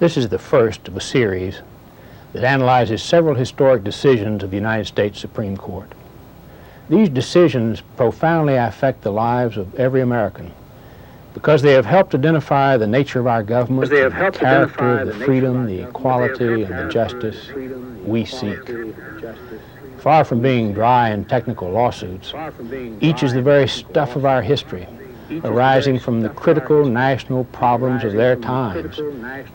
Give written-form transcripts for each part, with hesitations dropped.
This is the first of a series that analyzes several historic decisions of the United States Supreme Court. These decisions profoundly affect the lives of every American because they have helped identify the nature of our government, the character of the freedom, the equality, and the justice we seek. Far from being dry and technical lawsuits, each is the very stuff of our history, arising from the critical national problems of their times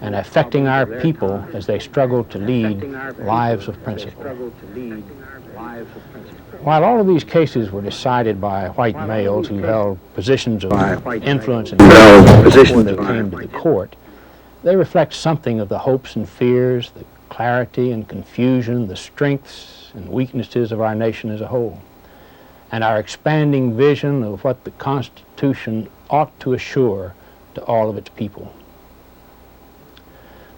and affecting our people as they struggle to lead lives of principle. While all of these cases were decided by white males who held positions of influence and power before they came to the court, they reflect something of the hopes and fears, the clarity and confusion, the strengths and weaknesses of our nation as a whole, and our expanding vision of what the Constitution ought to assure to all of its people.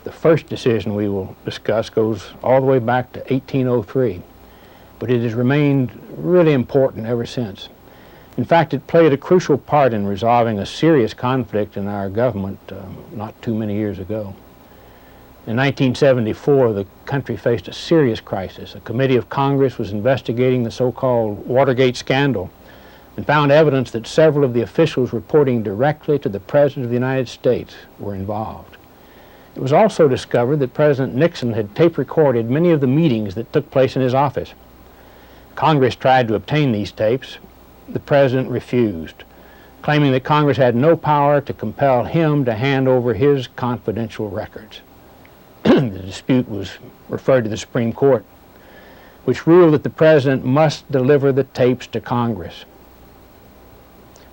The first decision we will discuss goes all the way back to 1803, but it has remained really important ever since. In fact, it played a crucial part in resolving a serious conflict in our government not too many years ago. In 1974, the country faced a serious crisis. A committee of Congress was investigating the so-called Watergate scandal and found evidence that several of the officials reporting directly to the President of the United States were involved. It was also discovered that President Nixon had tape-recorded many of the meetings that took place in his office. Congress tried to obtain these tapes. The President refused, claiming that Congress had no power to compel him to hand over his confidential records. The dispute was referred to the Supreme Court, which ruled that the President must deliver the tapes to Congress.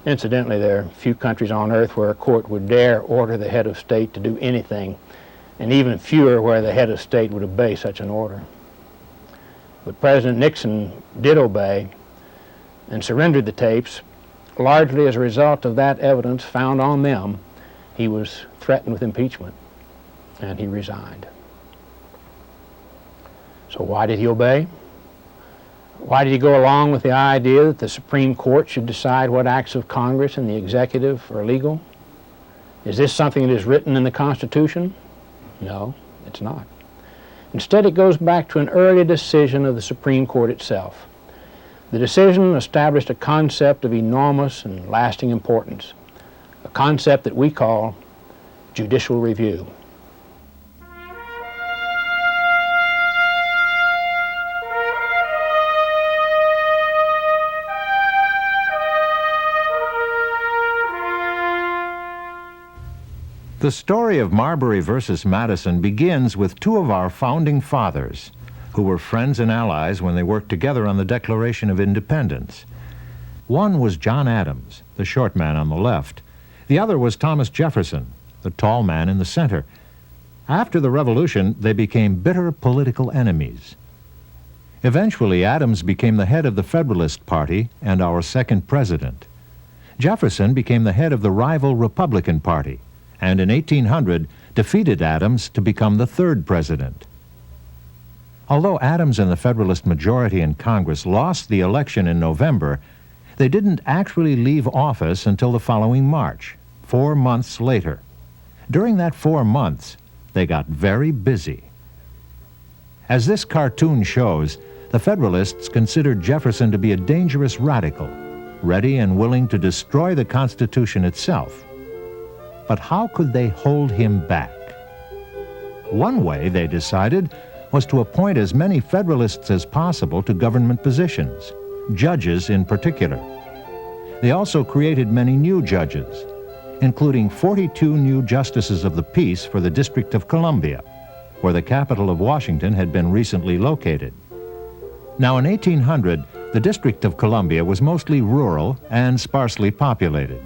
Incidentally, there are few countries on earth where a court would dare order the head of state to do anything, and even fewer where the head of state would obey such an order. But President Nixon did obey and surrendered the tapes, largely as a result of that evidence found on them. He was threatened with impeachment, and he resigned. So why did he obey? Why did he go along with the idea that the Supreme Court should decide what acts of Congress and the executive are illegal? Is this something that is written in the Constitution? No, it's not. Instead, it goes back to an early decision of the Supreme Court itself. The decision established a concept of enormous and lasting importance, a concept that we call judicial review. The story of Marbury versus Madison begins with two of our founding fathers, who were friends and allies when they worked together on the Declaration of Independence. One was John Adams, the short man on the left. The other was Thomas Jefferson, the tall man in the center. After the Revolution, they became bitter political enemies. Eventually, Adams became the head of the Federalist Party and our second president. Jefferson became the head of the rival Republican Party, and in 1800 defeated Adams to become the third president. Although Adams and the Federalist majority in Congress lost the election in November, they didn't actually leave office until the following March, 4 months later. During that 4 months, they got very busy. As this cartoon shows, the Federalists considered Jefferson to be a dangerous radical, ready and willing to destroy the Constitution itself. But how could they hold him back? One way, they decided, was to appoint as many Federalists as possible to government positions, judges in particular. They also created many new judges, including 42 new justices of the peace for the District of Columbia, where the capital of Washington had been recently located. Now, in 1800, the District of Columbia was mostly rural and sparsely populated.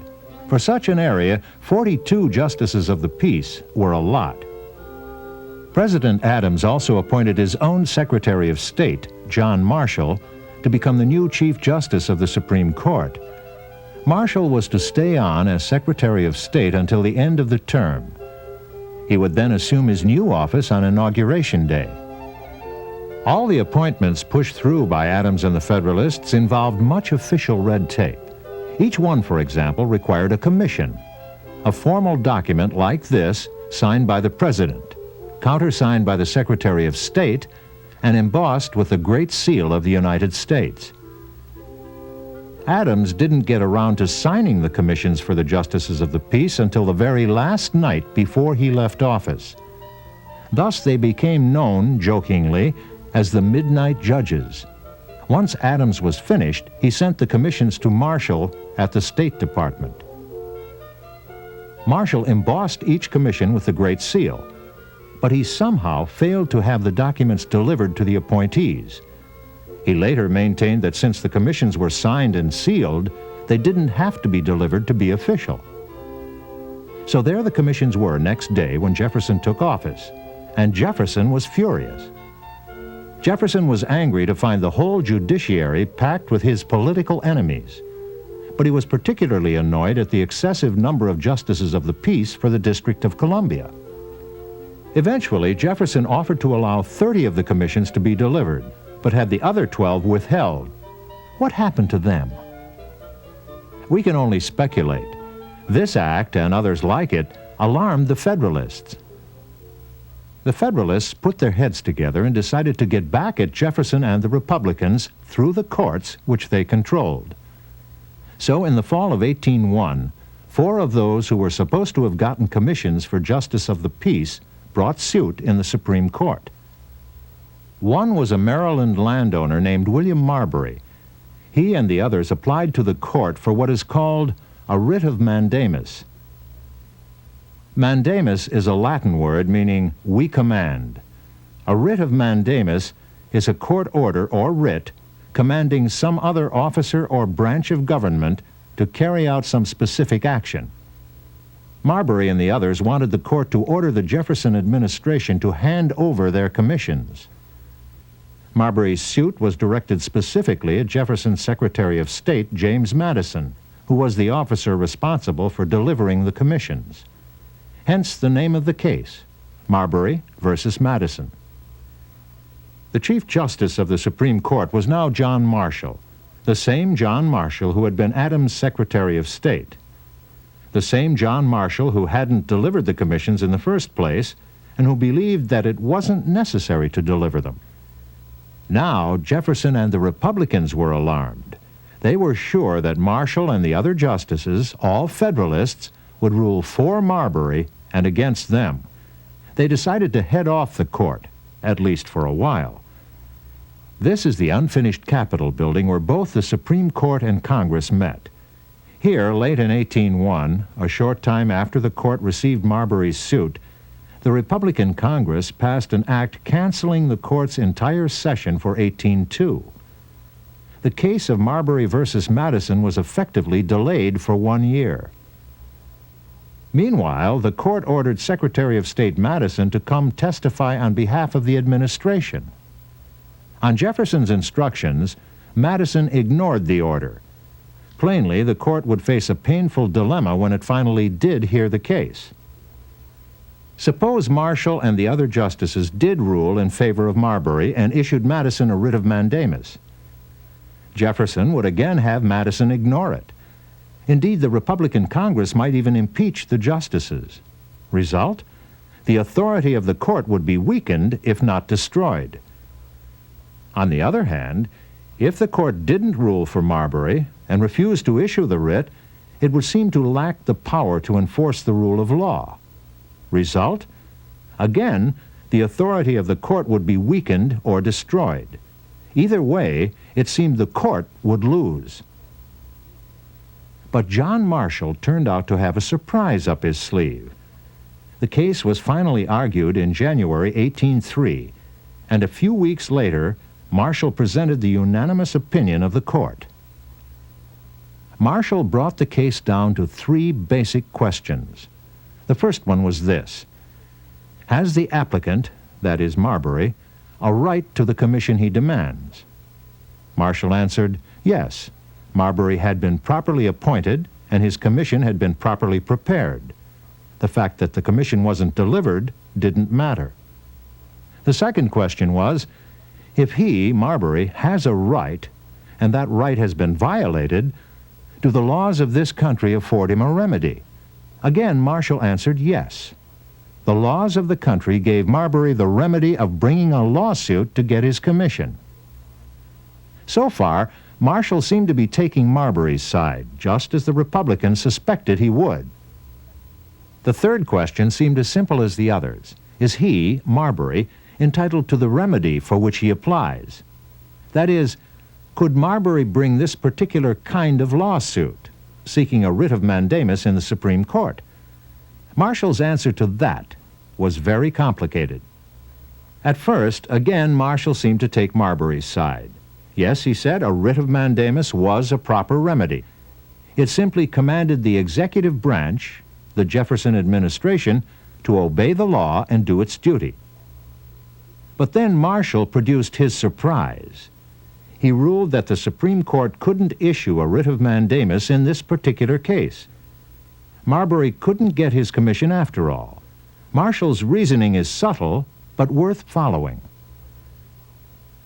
For such an area, 42 justices of the peace were a lot. President Adams also appointed his own Secretary of State, John Marshall, to become the new Chief Justice of the Supreme Court. Marshall was to stay on as Secretary of State until the end of the term. He would then assume his new office on Inauguration Day. All the appointments pushed through by Adams and the Federalists involved much official red tape. Each one, for example, required a commission, a formal document like this signed by the President. countersigned by the Secretary of State and embossed with the Great Seal of the United States. Adams didn't get around to signing the commissions for the justices of the peace until the very last night before he left office. Thus they became known, jokingly, as the Midnight Judges. Once Adams was finished, he sent the commissions to Marshall at the State Department. Marshall embossed each commission with the Great Seal, but he somehow failed to have the documents delivered to the appointees. He later maintained that since the commissions were signed and sealed, they didn't have to be delivered to be official. So there the commissions were next day when Jefferson took office, and Jefferson was furious. Jefferson was angry to find the whole judiciary packed with his political enemies, but he was particularly annoyed at the excessive number of justices of the peace for the District of Columbia. Eventually, Jefferson offered to allow 30 of the commissions to be delivered, but had the other 12 withheld. What happened to them? We can only speculate. This act, and others like it, alarmed the Federalists. The Federalists put their heads together and decided to get back at Jefferson and the Republicans through the courts which they controlled. So in the fall of 1801, 4 of those who were supposed to have gotten commissions for justice of the peace brought suit in the Supreme Court. One was a Maryland landowner named William Marbury. He and the others applied to the court for what is called a writ of mandamus. Mandamus is a Latin word meaning we command. A writ of mandamus is a court order or writ commanding some other officer or branch of government to carry out some specific action. Marbury and the others wanted the court to order the Jefferson administration to hand over their commissions. Marbury's suit was directed specifically at Jefferson's Secretary of State, James Madison, who was the officer responsible for delivering the commissions. Hence the name of the case, Marbury versus Madison. The Chief Justice of the Supreme Court was now John Marshall, the same John Marshall who had been Adams' Secretary of State, the same John Marshall who hadn't delivered the commissions in the first place and who believed that it wasn't necessary to deliver them. Now Jefferson and the Republicans were alarmed. They were sure that Marshall and the other justices, all Federalists, would rule for Marbury and against them. They decided to head off the court, at least for a while. This is the unfinished Capitol building where both the Supreme Court and Congress met. Here, late in 1801, a short time after the court received Marbury's suit, the Republican Congress passed an act canceling the court's entire session for 1802. The case of Marbury versus Madison was effectively delayed for 1 year. Meanwhile, the court ordered Secretary of State Madison to come testify on behalf of the administration. On Jefferson's instructions, Madison ignored the order. Plainly, the court would face a painful dilemma when it finally did hear the case. Suppose Marshall and the other justices did rule in favor of Marbury and issued Madison a writ of mandamus. Jefferson would again have Madison ignore it. Indeed, the Republican Congress might even impeach the justices. Result? The authority of the court would be weakened, if not destroyed. On the other hand, if the court didn't rule for Marbury and refused to issue the writ, it would seem to lack the power to enforce the rule of law. Result? Again, the authority of the court would be weakened or destroyed. Either way, it seemed the court would lose. But John Marshall turned out to have a surprise up his sleeve. The case was finally argued in January 1803, and a few weeks later, Marshall presented the unanimous opinion of the court. Marshall brought the case down to 3 basic questions. The first one was this: has the applicant, that is Marbury, a right to the commission he demands? Marshall answered, yes. Marbury had been properly appointed, and his commission had been properly prepared. The fact that the commission wasn't delivered didn't matter. The second question was, if he, Marbury, has a right, and that right has been violated, do the laws of this country afford him a remedy? Again, Marshall answered yes. the laws of the country gave Marbury the remedy of bringing a lawsuit to get his commission. So far, Marshall seemed to be taking Marbury's side, just as the Republicans suspected he would. The third question seemed as simple as the others. Is he, Marbury, entitled to the remedy for which he applies? That is, could Marbury bring this particular kind of lawsuit, seeking a writ of mandamus in the Supreme Court? Marshall's answer to that was very complicated. At first, again, Marshall seemed to take Marbury's side. Yes, he said, a writ of mandamus was a proper remedy. It simply commanded the executive branch, the Jefferson administration, to obey the law and do its duty. But then Marshall produced his surprise. He ruled that the Supreme Court couldn't issue a writ of mandamus in this particular case. Marbury couldn't get his commission after all. Marshall's reasoning is subtle, but worth following.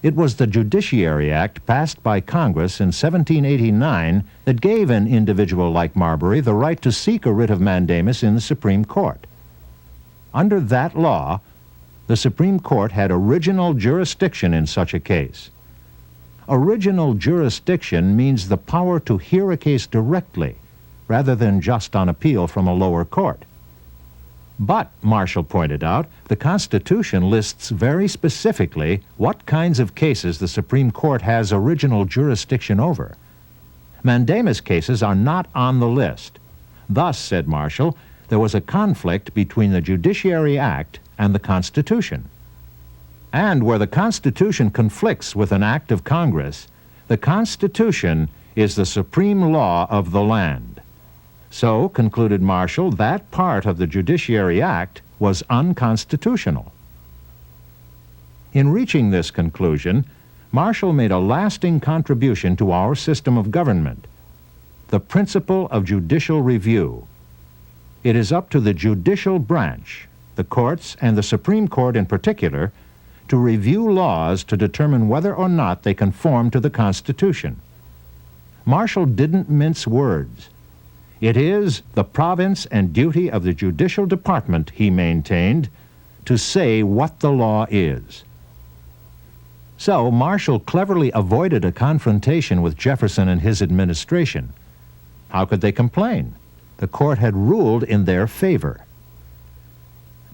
It was the Judiciary Act passed by Congress in 1789 that gave an individual like Marbury the right to seek a writ of mandamus in the Supreme Court. Under that law, the Supreme Court had original jurisdiction in such a case. Original jurisdiction means the power to hear a case directly, rather than just on appeal from a lower court. But, Marshall pointed out, the Constitution lists very specifically what kinds of cases the Supreme Court has original jurisdiction over. Mandamus cases are not on the list. Thus, said Marshall, there was a conflict between the Judiciary Act and the Constitution. And where the Constitution conflicts with an act of Congress, the Constitution is the supreme law of the land. So, concluded Marshall, that part of the Judiciary Act was unconstitutional. In reaching this conclusion, Marshall made a lasting contribution to our system of government, the principle of judicial review. It is up to the judicial branch, the courts and the Supreme Court in particular, to review laws to determine whether or not they conform to the Constitution. Marshall didn't mince words. It is the province and duty of the Judicial Department, he maintained, to say what the law is. So Marshall cleverly avoided a confrontation with Jefferson and his administration. How could they complain? The court had ruled in their favor.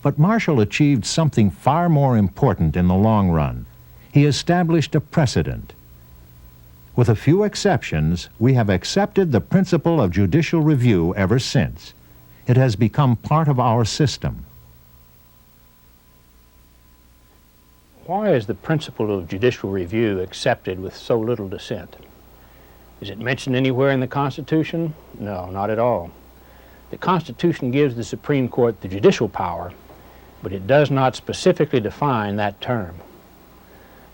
But Marshall achieved something far more important in the long run. He established a precedent. With a few exceptions, we have accepted the principle of judicial review ever since. It has become part of our system. Why is the principle of judicial review accepted with so little dissent? Is it mentioned anywhere in the Constitution? No, not at all. The Constitution gives the Supreme Court the judicial power, but it does not specifically define that term.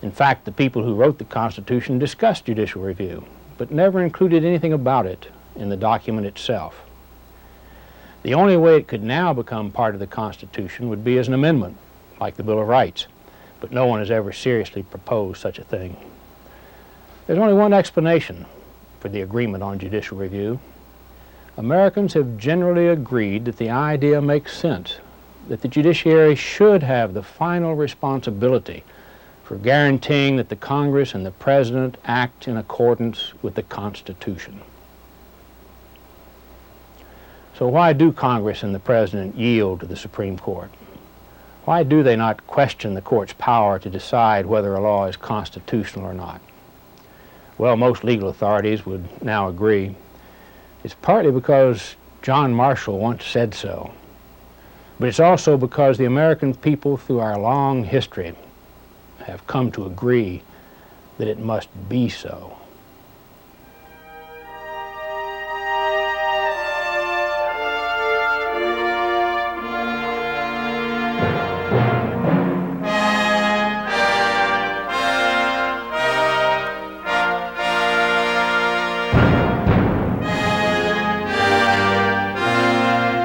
In fact, the people who wrote the Constitution discussed judicial review, but never included anything about it in the document itself. The only way it could now become part of the Constitution would be as an amendment, like the Bill of Rights, but no one has ever seriously proposed such a thing. There's only one explanation for the agreement on judicial review. Americans have generally agreed that the idea makes sense, that the judiciary should have the final responsibility for guaranteeing that the Congress and the President act in accordance with the Constitution. So why do Congress and the President yield to the Supreme Court? Why do they not question the court's power to decide whether a law is constitutional or not? Well, most legal authorities would now agree. It's partly because John Marshall once said so, but it's also because the American people through our long history have come to agree that it must be so.